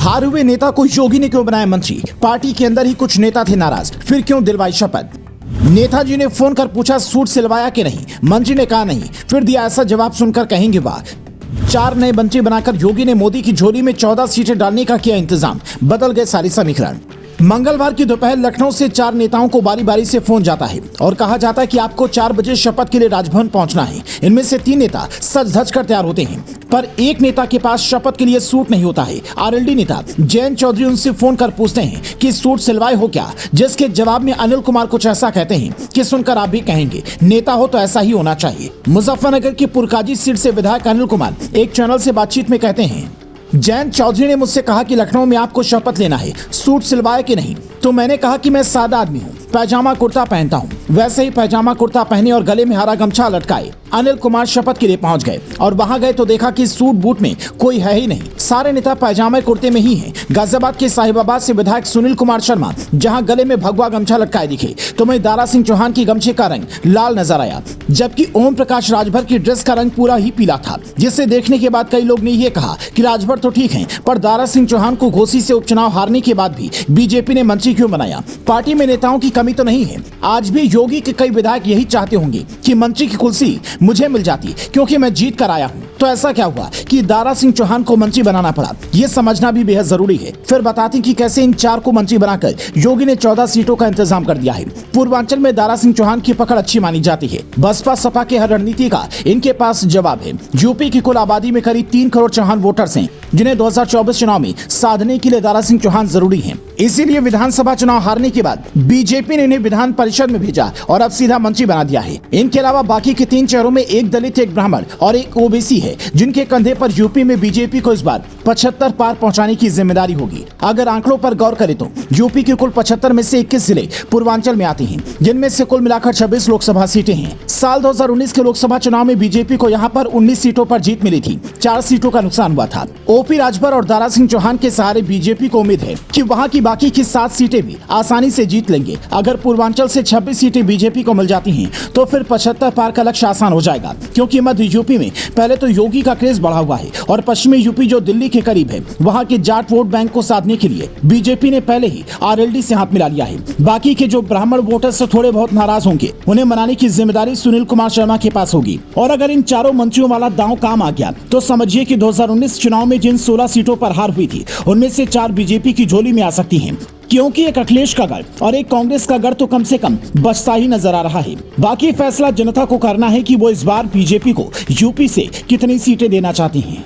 हारे हुए नेता को योगी ने क्यों बनाया मंत्री? पार्टी के अंदर ही कुछ नेता थे नाराज, फिर क्यों दिलवाई शपथ? नेताजी ने फोन कर पूछा सूट सिलवाया कि नहीं, मंत्री ने कहा नहीं, फिर दिया ऐसा जवाब सुनकर कहेंगे वाह। 4 नए मंत्री बनाकर योगी ने मोदी की झोली में 14 सीटें डालने का किया इंतजाम, बदल गए सारे समीकरण। मंगलवार की दोपहर लखनऊ से 4 नेताओं को बारी बारी से फोन जाता है और कहा जाता है कि आपको 4 बजे शपथ के लिए राजभवन पहुंचना है। इनमें से 3 नेता सज धज कर तैयार होते हैं, पर एक नेता के पास शपथ के लिए सूट नहीं होता है। आरएलडी नेता जयंत चौधरी उनसे फोन कर पूछते हैं कि सूट सिलवाए हो क्या, जिसके जवाब में अनिल कुमार कुछ ऐसा कहते हैं कि सुनकर आप भी कहेंगे नेता हो तो ऐसा ही होना चाहिए। मुजफ्फरनगर की पुरकाजी सीट से विधायक अनिल कुमार एक चैनल से बातचीत में कहते हैं, जयंत चौधरी ने मुझसे कहा कि लखनऊ में आपको शपथ लेना है, सूट सिलवाया कि नहीं? तो मैंने कहा कि मैं सादा आदमी हूँ, पैजामा कुर्ता पहनता हूँ। वैसे ही पैजामा कुर्ता पहने और गले में हरा गमछा लटकाए अनिल कुमार शपथ के लिए पहुंच गए और वहां गए तो देखा कि सूट बूट में कोई है ही नहीं, सारे नेता पैजामे कुर्ते में ही हैं। गाजियाबाद के साहिबाबाद से विधायक सुनील कुमार शर्मा जहां गले में भगवा गमछा लटकाए दिखे, तो वहीं दारा सिंह चौहान की गमछे का रंग लाल नजर आया, जबकि ओम प्रकाश राजभर की ड्रेस का रंग पूरा ही पीला था, जिसे देखने के बाद कई लोग ने यह कहा कि राजभर तो ठीक है, पर दारा सिंह चौहान को घोसी से उपचुनाव हारने के बाद भी बीजेपी ने मंत्री क्यों बनाया? पार्टी में नेताओं की कमी तो नहीं है। आज भी योगी के कई विधायक यही चाहते होंगे कि मंत्री की कुर्सी मुझे मिल जाती, क्योंकि मैं जीत कर आया हूँ। तो ऐसा क्या हुआ कि दारा सिंह चौहान को मंत्री बनाना पड़ा? ये समझना भी बेहद जरूरी है। फिर बताते हैं कि कैसे इन 4 को मंत्री बनाकर योगी ने 14 सीटों का इंतजाम कर दिया है। पूर्वांचल में दारा सिंह चौहान की पकड़ अच्छी मानी जाती है। बसपा सपा के हर रणनीति का इनके पास जवाब है। यूपी की कुल आबादी में करीब 3 करोड़ चौहान वोटर्स हैं, जिन्हें 2024 चुनाव में साधने के लिए दारा सिंह चौहान जरूरी है। इसीलिए विधानसभा चुनाव हारने के बाद बीजेपी ने इन्हें विधान परिषद में भेजा और अब सीधा मंत्री बना दिया है। इनके अलावा बाकी के 3 चेहरों में एक दलित, एक ब्राह्मण और एक ओबीसी है, जिनके कंधे पर यूपी में बीजेपी को इस बार 75 पार पहुंचाने की जिम्मेदारी होगी। अगर आंकड़ों पर गौर करें तो यूपी के कुल 75 में से 21 जिले पूर्वांचल में आते हैं, जिनमें से कुल मिलाकर 26 लोकसभा सीटें हैं। साल 2019 के लोकसभा चुनाव में बीजेपी को यहां पर 19 सीटों पर जीत मिली थी, 4 सीटों का नुकसान हुआ था। ओपी राजभर और दारा सिंह चौहान के सहारे बीजेपी को उम्मीद है कि वहां की बाकी की 7 सीटें भी आसानी से जीत लेंगे। अगर पूर्वांचल से 26 सीटें बीजेपी को मिल जाती हैं, तो फिर 75 पार का लक्ष्य आसान हो जाएगा, क्योंकि मध्य यूपी में पहले तो योगी का क्रेज बढ़ा हुआ है और पश्चिमी यूपी जो दिल्ली के करीब है, वहां के जाट वोट बैंक को साधने के लिए बीजेपी ने पहले ही आरएलडी से हाथ मिला लिया है। बाकी के जो ब्राह्मण वोटर्स से थोड़े बहुत नाराज होंगे, उन्हें मनाने की जिम्मेदारी सुनील कुमार शर्मा के पास होगी। और अगर इन 4 मंत्रियों वाला दांव काम आ गया, तो समझिए कि 2019 चुनाव में जिन 16 सीटों पर हार हुई थी, उनमें से 4 बीजेपी की झोली में आ सकती हैं, क्योंकि एक अखिलेश का गढ़ और एक कांग्रेस का गढ़ तो कम से कम बचता ही नजर आ रहा है। बाकी फैसला जनता को करना है कि वो इस बार बीजेपी को यूपी से कितनी सीटें देना चाहती हैं।